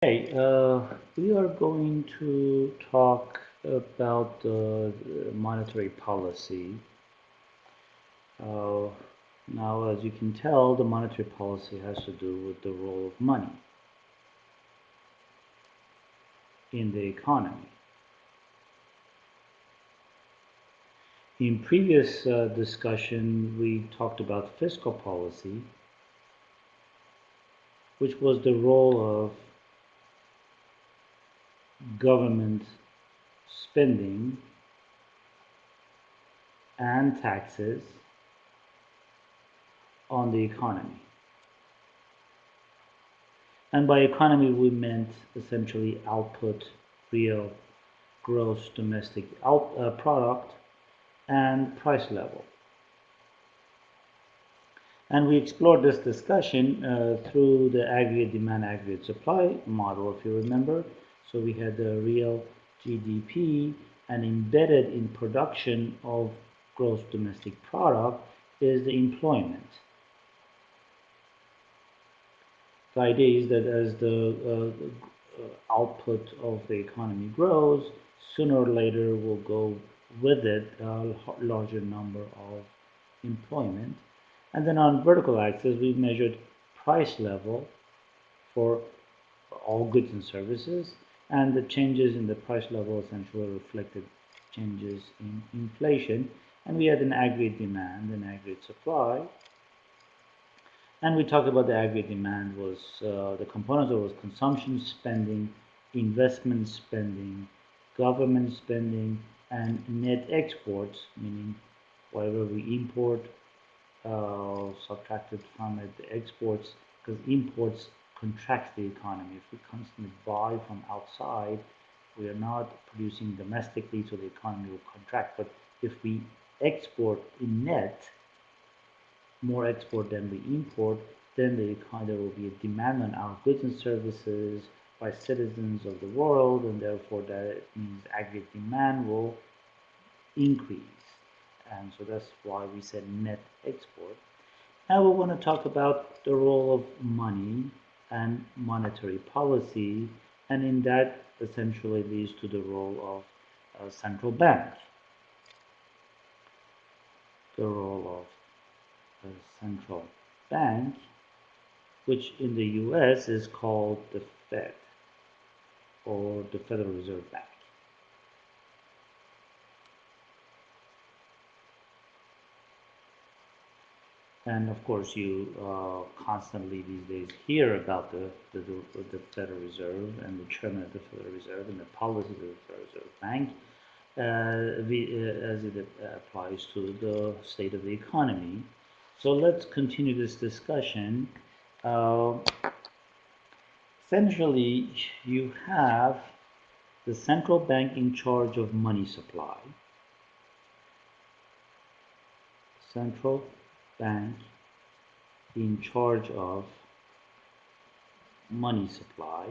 Hey, we are going to talk about monetary policy. Uh, Now, as you can tell, the monetary policy has to do with the role of money in the economy. In previous discussion, we talked about fiscal policy, which was the role of government spending and taxes on the economy. And by economy, we meant essentially output, real gross domestic product, and price level. And we explored this discussion through the aggregate demand, aggregate supply model, if you remember. So we had the real GDP, and embedded in production of gross domestic product is the employment. The idea is that as the output of the economy grows, sooner or later will go with it a larger number of employment. And then on vertical axis, we measured price level for all goods and services, and the changes in the price level essentially reflected changes in inflation. And we had an aggregate demand and aggregate supply. And we talked about the aggregate demand was the components of it was consumption spending, investment spending, government spending, and net exports, meaning whatever we import, subtracted from it the exports, because imports contracts the economy. If we constantly buy from outside, we are not producing domestically, so the economy will contract. But if we export in net, more export than we import, then there will be a demand on our goods and services by citizens of the world, and therefore that means aggregate demand will increase. And so that's why we said net export. Now we want to talk about the role of money and monetary policy, and in that essentially leads to the role of central bank, the role of a central bank, which in the US is called the Fed or the Federal Reserve Bank. And of course, you constantly these days hear about the Federal Reserve and the chairman of the Federal Reserve and the policies of the Federal Reserve Bank as it applies to the state of the economy. So let's continue this discussion. Uh, Essentially, you have the central bank in charge of money supply, central bank in charge of money supply.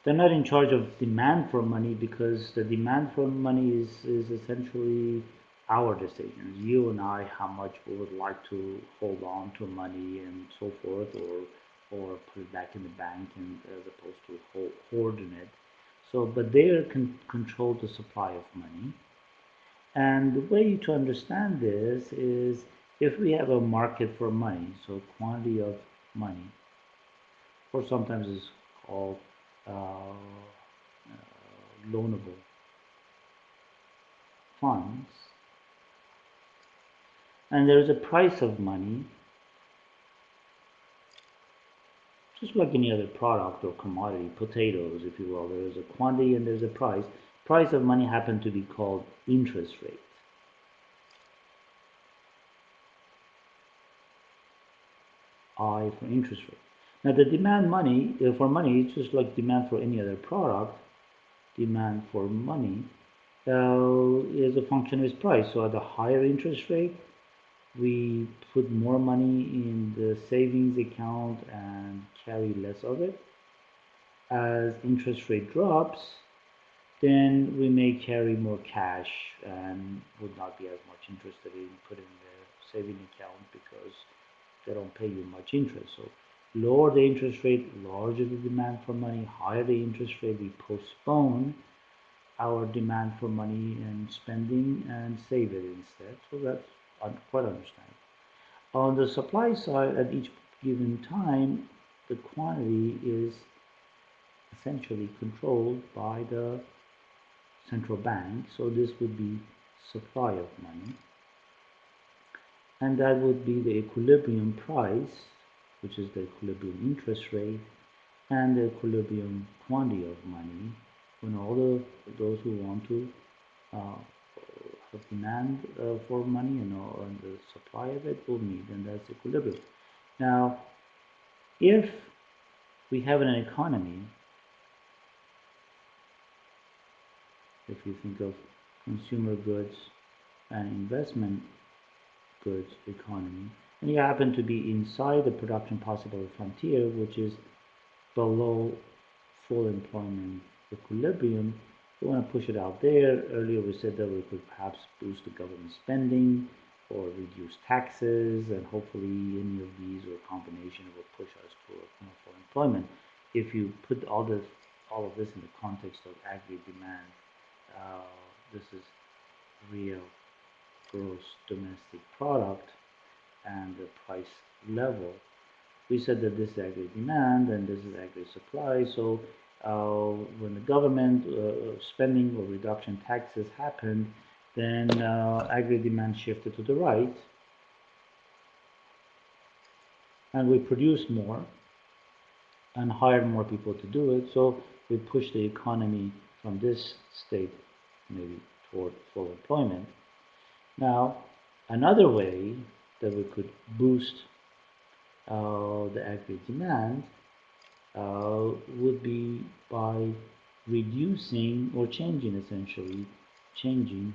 They're not in charge of demand for money because the demand for money is essentially our decisions. You and I, how much we would like to hold on to money and so forth, or put it back in the bank, and as opposed to hoarding it. So, but they can control the supply of money. And the way to understand this is if we have a market for money, so quantity of money, or sometimes it's called loanable funds, and there is a price of money, just like any other product or commodity, potatoes, if you will. There is a quantity and there's a price. Price of money happen to be called interest rate. I for interest rate. Now the demand money for money is just like demand for any other product. Demand for money is a function of its price. So at a higher interest rate, we put more money in the savings account and carry less of it. As interest rate drops, then we may carry more cash and would not be as much interested in putting the saving account because they don't pay you much interest. So Lower the interest rate, larger the demand for money. Higher the interest rate, we postpone our demand for money and spending and save it instead. So that's quite understandable. On the supply side, at each given time, the quantity is essentially controlled by the central bank. So this would be supply of money, and that would be the equilibrium price, which is the equilibrium interest rate, and the equilibrium quantity of money when all those who want to uh, have demand for money and the supply of it will meet, and that's equilibrium. Now, if we have an economy, if you think of consumer goods and investment goods economy, and you happen to be inside the production possible frontier, which is below full employment equilibrium, we want to push it out there. Earlier we said that we could perhaps boost the government spending or reduce taxes, and hopefully any of these or a combination will push us to full employment. If you put all of this in the context of aggregate demand, this is real gross domestic product and the price level. We said that this is aggregate demand and this is aggregate supply. So when the government spending or reduction taxes happened, then aggregate demand shifted to the right, and we produced more and hired more people to do it. So we pushed the economy from this state maybe toward full employment. Now, another way that we could boost the aggregate demand would be by reducing or changing, essentially changing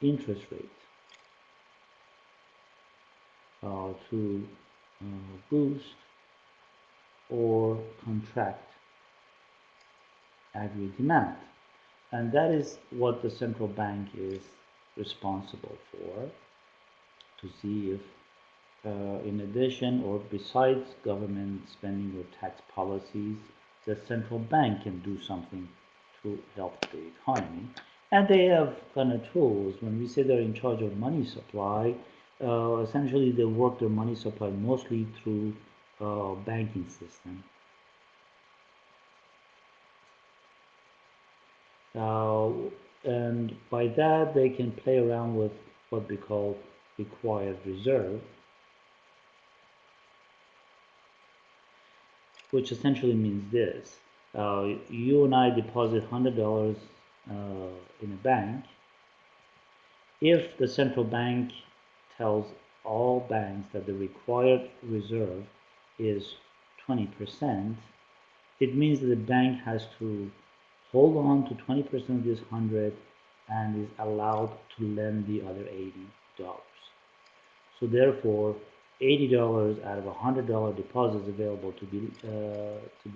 interest rate to boost or contract aggregate demand. And that is what the central bank is responsible for, to see if in addition or besides government spending or tax policies, the central bank can do something to help the economy. And they have kind of tools. When we say they're in charge of money supply, essentially they work their money supply mostly through banking system. Uh, and by that they can play around with what we call required reserve, which essentially means this. You and I deposit $100 in a bank. If the central bank tells all banks that the required reserve is 20%, it means that the bank has to hold on to 20% of this 100 and is allowed to lend the other $80. So therefore, $80 out of a $100 deposit is available to be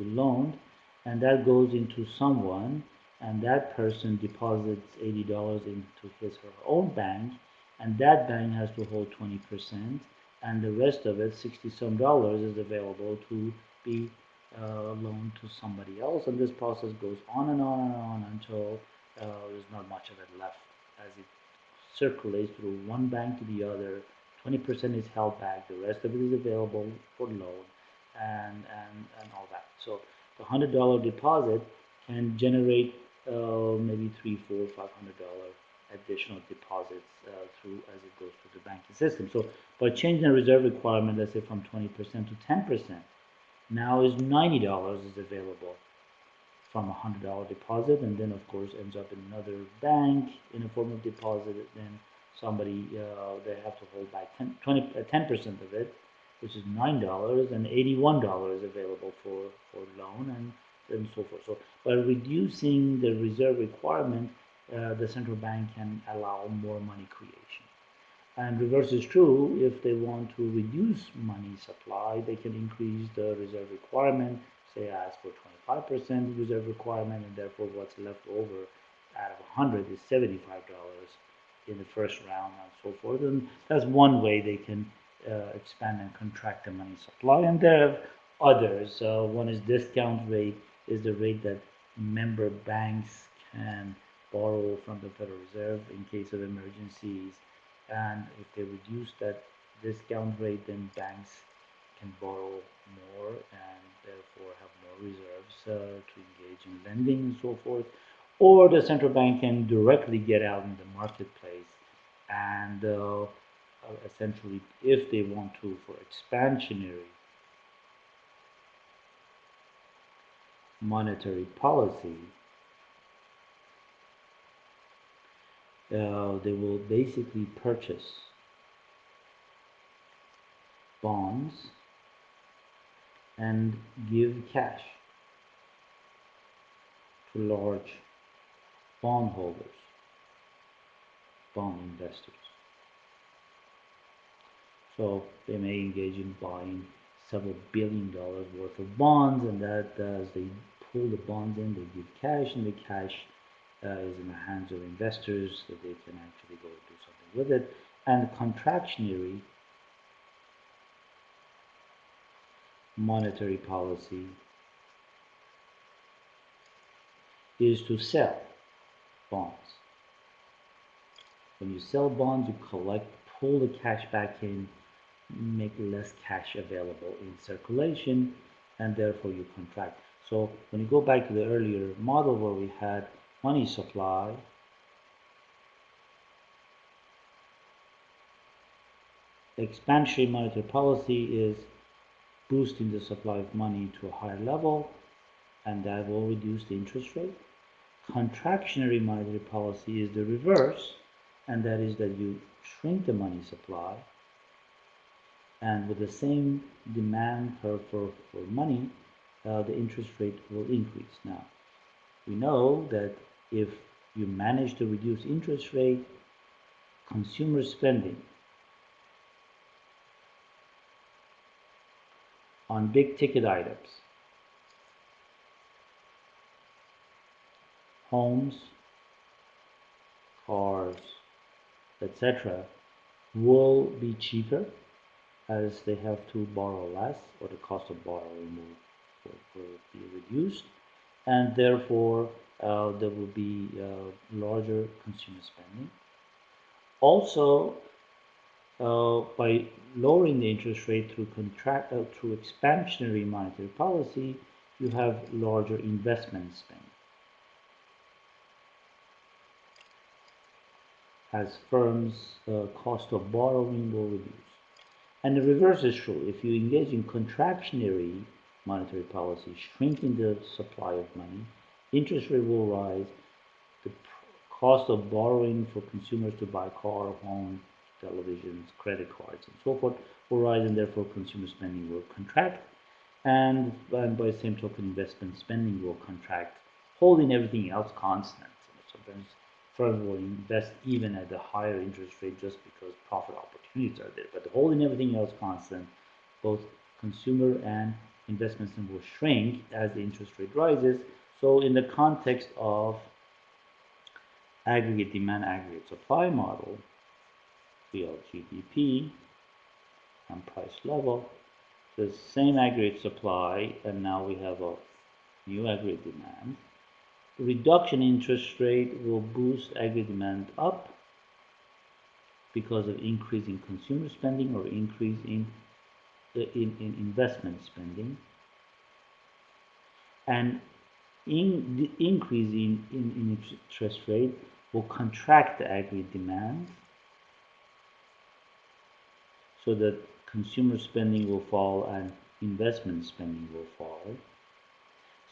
loaned, and that goes into someone, and that person deposits $80 into his or her own bank, and that bank has to hold 20%, and the rest of it, 60 some dollars, is available to be loaned to somebody else, and this process goes on and on and on until there's not much of it left as it circulates through one bank to the other. 20% is held back, the rest of it is available for loan and all that. So the $100 deposit can generate maybe three, four, $500 additional deposits through as it goes through the banking system. So by changing the reserve requirement, let's say from 20% to 10%, now is $90 is available from a $100 deposit, and then of course ends up in another bank in a form of deposit. Then somebody they have to hold back 10% of it, which is $9, and $81 available for loan and so forth. So by reducing the reserve requirement, the central bank can allow more money creation. And reverse is true. If they want to reduce money supply, they can increase the reserve requirement, say ask for 25% reserve requirement, and therefore what's left over out of 100 is $75 in the first round and so forth. And that's one way they can expand and contract the money supply. And there are others. One is discount rate, is the rate that member banks can borrow from the Federal Reserve in case of emergencies. And if they reduce that discount rate, then banks can borrow more and therefore have more reserves to engage in lending and so forth. Or the central bank can directly get out in the marketplace and essentially, if they want to, for expansionary monetary policy, they will basically purchase bonds and give cash to large bondholders, bond investors. So they may engage in buying several $billion worth of bonds, and that as they pull the bonds in, they give cash, and the cash is in the hands of investors so they can actually go do something with it. And contractionary monetary policy is to sell bonds. When you sell bonds, you collect, pull the cash back in, make less cash available in circulation, and therefore you contract. So when you go back to the earlier model where we had money supply, expansionary monetary policy is boosting the supply of money to a higher level, and that will reduce the interest rate. Contractionary monetary policy is the reverse, and that is that you shrink the money supply, and with the same demand curve for money, the interest rate will increase. Now, we know that if you manage to reduce interest rate, consumer spending on big ticket items, homes, cars, etc., will be cheaper as they have to borrow less, or the cost of borrowing will be reduced, and therefore there will be larger consumer spending. Also, by lowering the interest rate through expansionary monetary policy, you have larger investment spending. As firms' cost of borrowing will reduce. And the reverse is true. If you engage in contractionary monetary policy, shrinking the supply of money, interest rate will rise, the cost of borrowing for consumers to buy car, home, televisions, credit cards, and so forth will rise, and therefore consumer spending will contract. And by the same token, investment spending will contract, holding everything else constant. Sometimes firms will invest even at a higher interest rate just because profit opportunities are there. But holding everything else constant, both consumer and investment spending will shrink as the interest rate rises. So in the context of aggregate demand, aggregate supply model, real GDP and price level, the same aggregate supply, and now we have a new aggregate demand. Reduction in interest rate will boost aggregate demand up because of increase in consumer spending or increase in investment spending, and the increase in interest rate will contract the aggregate demand so that consumer spending will fall and investment spending will fall.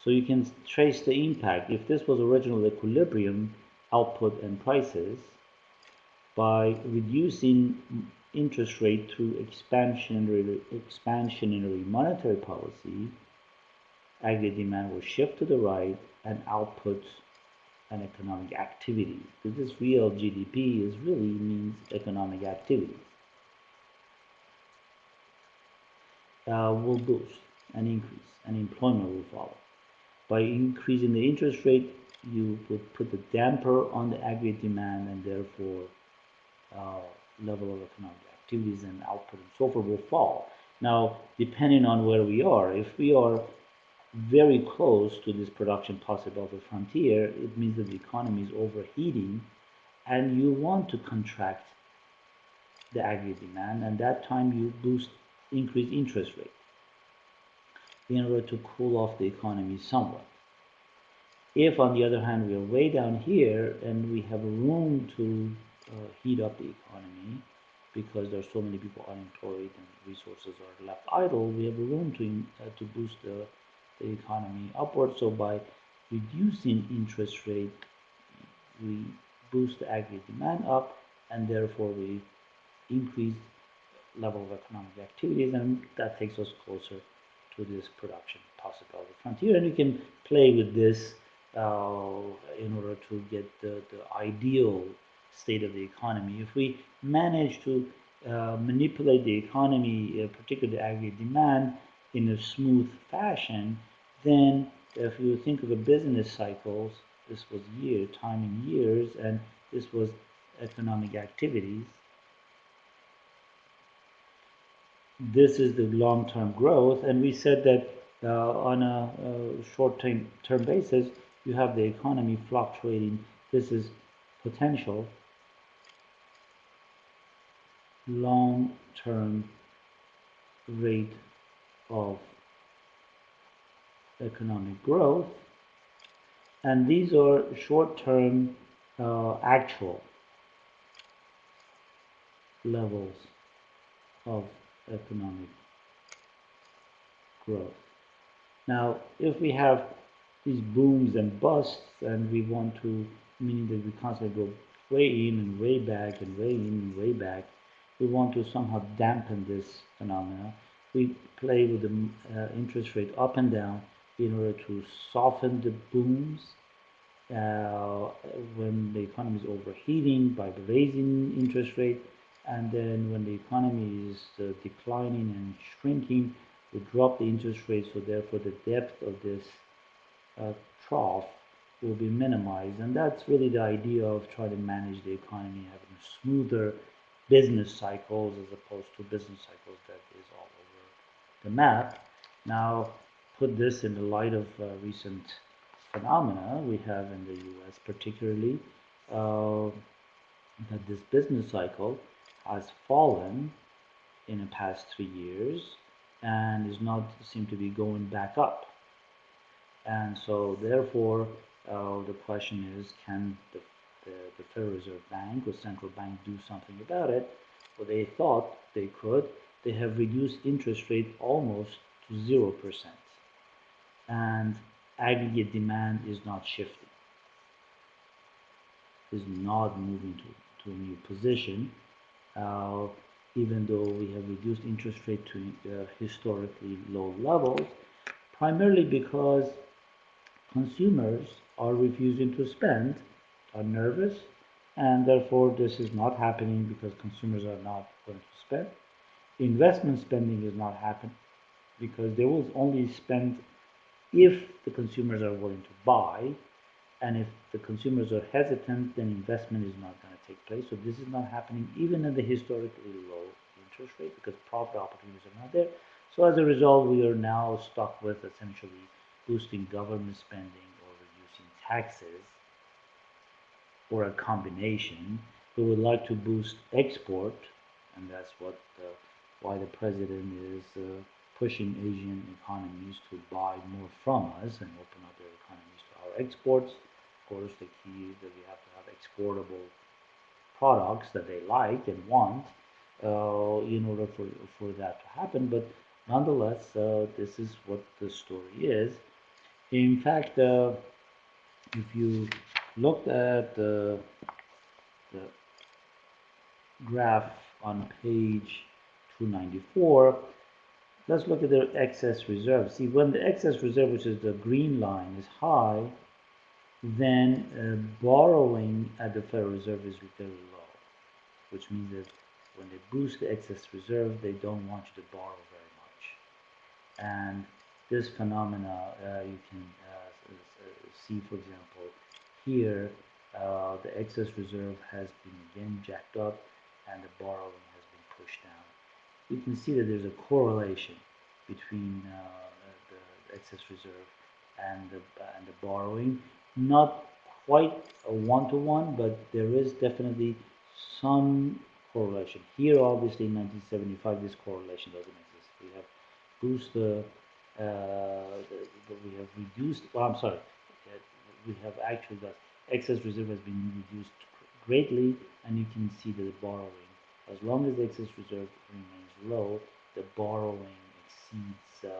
So you can trace the impact. If this was original equilibrium, output and prices, by reducing interest rate through expansionary monetary policy, aggregate demand will shift to the right and output and economic activity. Because this real GDP really means economic activity. Will boost and increase, and employment will follow. By increasing the interest rate, you would put the damper on the aggregate demand and therefore level of economic activity. activities and output and so forth will fall. Now, depending on where we are, if we are very close to this production possibility frontier, it means that the economy is overheating and you want to contract the aggregate demand, and that time you increase interest rate in order to cool off the economy somewhat. If, on the other hand, we are way down here and we have room to heat up the economy because there are so many people unemployed and resources are left idle, we have room to boost the economy upward. So by reducing interest rate, we boost the aggregate demand up, and therefore we increase level of economic activities, and that takes us closer to this production possibility frontier. And you can play with this uh, in order to get the ideal state of the economy. If we manage to manipulate the economy, particularly aggregate demand, in a smooth fashion, then if you think of the business cycles, this was time in years, and this was economic activities. This is the long-term growth, and we said that on a short-term basis, you have the economy fluctuating. This is potential long-term rate of economic growth, and these are short-term actual levels of economic growth. Now, if we have these booms and busts, and we want to, meaning that we constantly go way in and way back and way in and way back, we want to somehow dampen this phenomena. We play with the interest rate up and down in order to soften the booms uh, when the economy is overheating by raising interest rate, and then when the economy is declining and shrinking, we drop the interest rate, so therefore the depth of this uh, trough will be minimized. And that's really the idea of trying to manage the economy, having smoother business cycles as opposed to business cycles that is all over the map. Now, put this in the light of recent phenomena we have in the US, particularly uh, that this business cycle has fallen in the past 3 years and is not seem to be going back up. And so therefore, the question is, can the Federal Reserve Bank or central bank do something about it? Well, they thought they could. They have reduced interest rate almost to 0%. And aggregate demand is not shifting, is not moving to a new position, uh, even though we have reduced interest rate to historically low levels, primarily because consumers are refusing to spend, are nervous, and therefore this is not happening because consumers are not going to spend. Investment spending is not happening because they will only spend if the consumers are willing to buy, and if the consumers are hesitant, then investment is not going to take place. So this is not happening even at the historically low interest rate because profit opportunities are not there. So as a result, we are now stuck with essentially boosting government spending or reducing taxes, or a combination. We would like to boost export, and that's why the president is pushing Asian economies to buy more from us and open up their economies to our exports. Of course, the key is that we have to have exportable products that they like and want in order for that to happen. But nonetheless, this is what the story is. In fact, if you look at the graph on page 294, let's look at the excess reserve. See, when the excess reserve, which is the green line, is high, then borrowing at the Federal Reserve is very low, which means that when they boost the excess reserve, they don't want you to borrow very much. And this phenomena you can see, for example, here the excess reserve has been again jacked up and the borrowing has been pushed down. We can see that there's a correlation between the excess reserve and the borrowing. Not quite a one-to-one, but there is definitely some correlation. Here, obviously, in 1975, this correlation doesn't exist. We have boost we have reduced. Well, I'm sorry, we have actually the excess reserve has been reduced greatly, and you can see that the borrowing, as long as the excess reserve remains low, the borrowing exceeds the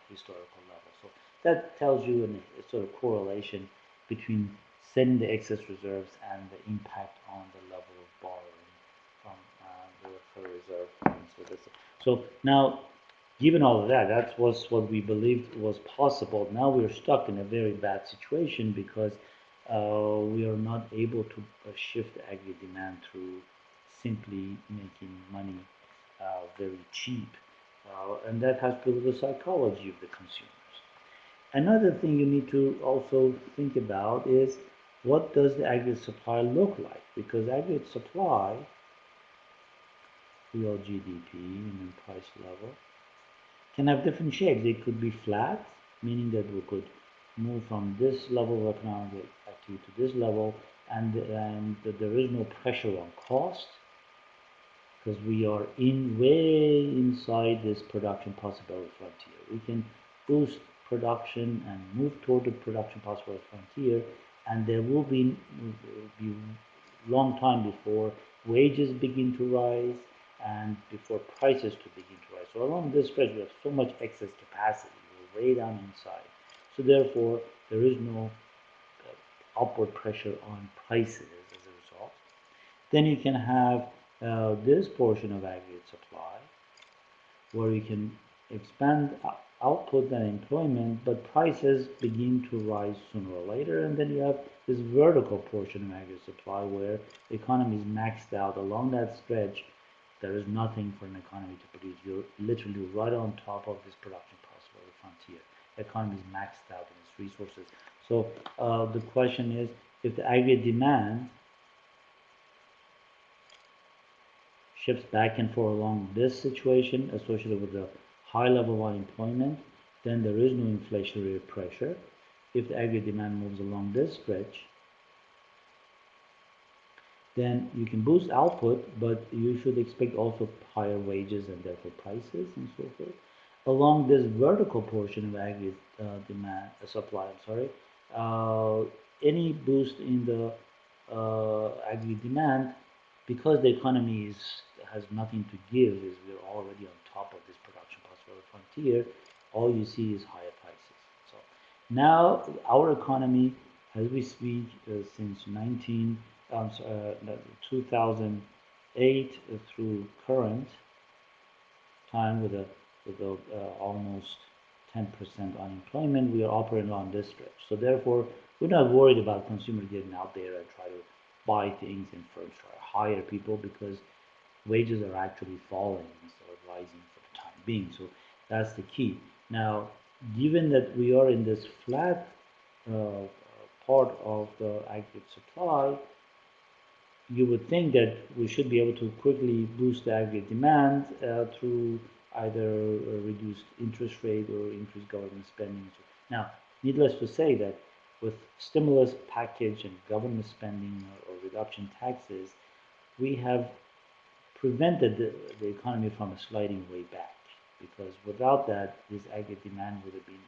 historical level. So that tells you a sort of correlation between setting the excess reserves and the impact on the level of borrowing from the Federal Reserve. So now, given all of that, that was what we believed was possible. Now we're stuck in a very bad situation because we are not able to shift the aggregate demand through simply making money very cheap. And that has to do with the psychology of the consumers. Another thing you need to also think about is what does the aggregate supply look like? Because aggregate supply, real GDP and price level, can have different shapes. They could be flat, meaning that we could move from this level of economic activity to this level, and that there is no pressure on cost because we are in way inside this production possibility frontier. We can boost production and move toward the production possibility frontier, and there will be long time before wages begin to rise and before prices to begin to rise. So along this stretch, we have so much excess capacity. We're way down inside. So therefore, there is no upward pressure on prices as a result. Then you can have this portion of aggregate supply where you can expand output and employment, but prices begin to rise sooner or later. And then you have this vertical portion of aggregate supply where the economy is maxed out. Along that stretch, there is nothing for an economy to produce. You're literally right on top of this production possibility frontier. The economy is maxed out in its resources. So the question is, if the aggregate demand shifts back and forth along this situation associated with the high level of unemployment, then there is no inflationary pressure. If the aggregate demand moves along this stretch, then you can boost output, but you should expect also higher wages and therefore prices and so forth. Along this vertical portion of aggregate supply, I'm sorry, any boost in the aggregate demand, because the economy has nothing to give, is we're already on top of this production possibility frontier, all you see is higher prices. So now our economy, as we speak, since 2008 through current time with almost 10% unemployment, we are operating on this stretch. So therefore, we're not worried about consumers getting out there and try to buy things and firms try to hire people because wages are actually falling instead of rising for the time being. So that's the key. Now, given that we are in this flat part of the aggregate supply, you would think that we should be able to quickly boost the aggregate demand through either a reduced interest rate or increased government spending. Now, needless to say that with stimulus package and government spending or reduction taxes, we have prevented the economy from sliding way back, because without that, this aggregate demand would have been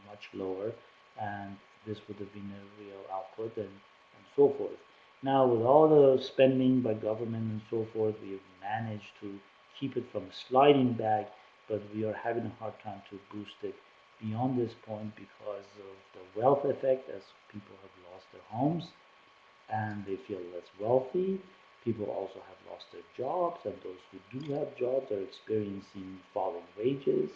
much lower, and this would have been a real output and so forth. Now, with all the spending by government and so forth, we have managed to keep it from sliding back, but we are having a hard time to boost it beyond this point because of the wealth effect, as people have lost their homes and they feel less wealthy. People also have lost their jobs, and those who do have jobs are experiencing falling wages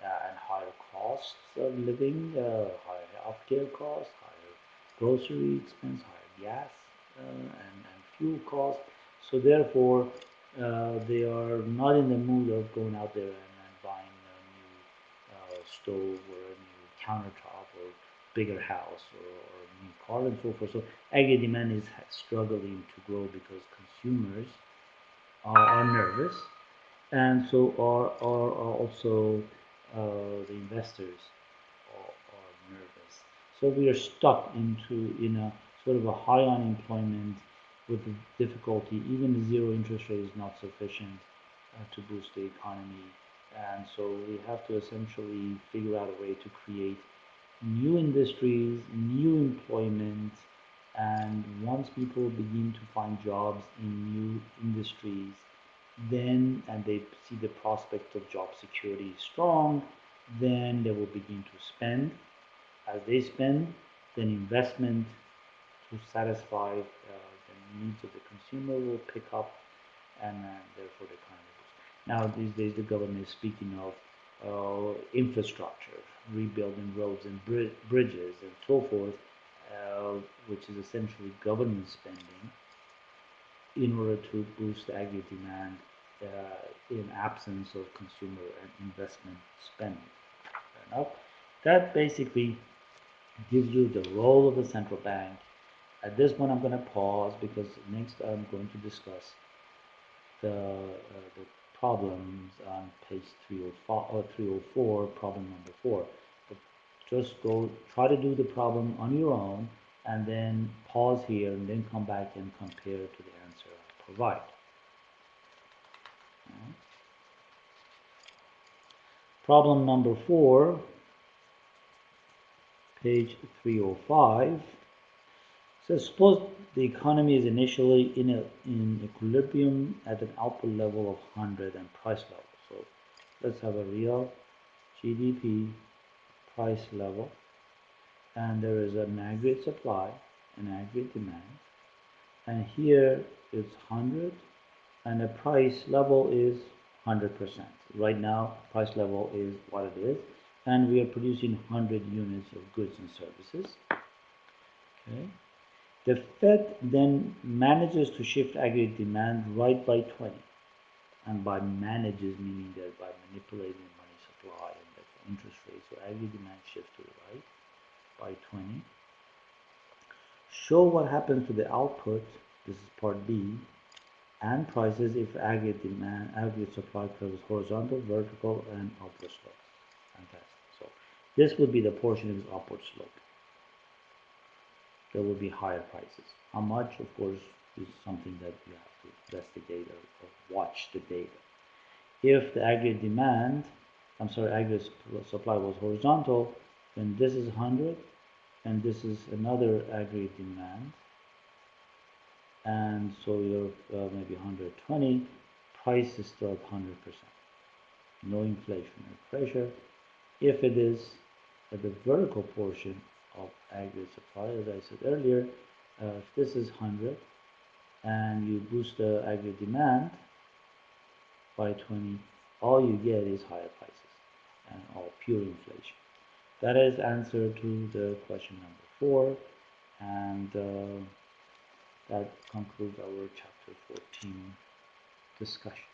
and higher costs of living, higher healthcare costs, higher grocery expense, higher gas and fuel costs. So therefore, they are not in the mood of going out there and buying a new stove or a new countertop or bigger house or a new car and so forth. So aggregate demand is struggling to grow because consumers are nervous. and so are also the investors are nervous. So we are stuck in a sort of a high unemployment with difficulty. Even zero interest rate is not sufficient to boost the economy, and so we have to essentially figure out a way to create new industries, new employment, and once people begin to find jobs in new industries, then and they see the prospect of job security strong, then they will begin to spend. As they spend, then investment to satisfy the needs of the consumer will pick up, and therefore the economy boosts. Now, these days, the government is speaking of infrastructure, rebuilding roads and bridges and so forth, which is essentially government spending in order to boost aggregate demand in absence of consumer and investment spending. Now, that basically gives you the role of the central bank. At this point, I'm going to pause because next I'm going to discuss the problems on page 305 or 304, problem number 4. But just go try to do the problem on your own and then pause here and then come back and compare to the answer I provide. Problem number 4, page 305. So suppose the economy is initially in equilibrium at an output level of 100 and price level. So let's have a real GDP price level, and there is an aggregate supply and aggregate demand, and here it's 100 and the price level is 100%. Right now price level is what it is, and we are producing 100 units of goods and services. Okay. The Fed then manages to shift aggregate demand right by 20, and by manages meaning that by manipulating money supply and the interest rate, so aggregate demand shifts to the right by 20. Show what happens to the output, this is part B, and prices if aggregate supply curve is horizontal, vertical, and upward slope. Fantastic. So this would be the portion of this upward slope. There will be higher prices. How much, of course, is something that you have to investigate or watch the data. If the aggregate supply was horizontal, then this is 100, and this is another aggregate demand, and so you're maybe 120. Price is still at 100%. No inflationary pressure. If it is at the vertical portion of aggregate supply, as I said earlier, if this is 100 and you boost the aggregate demand by 20, all you get is higher prices and all pure inflation. That is answer to the question number 4, and that concludes our chapter 14 discussion.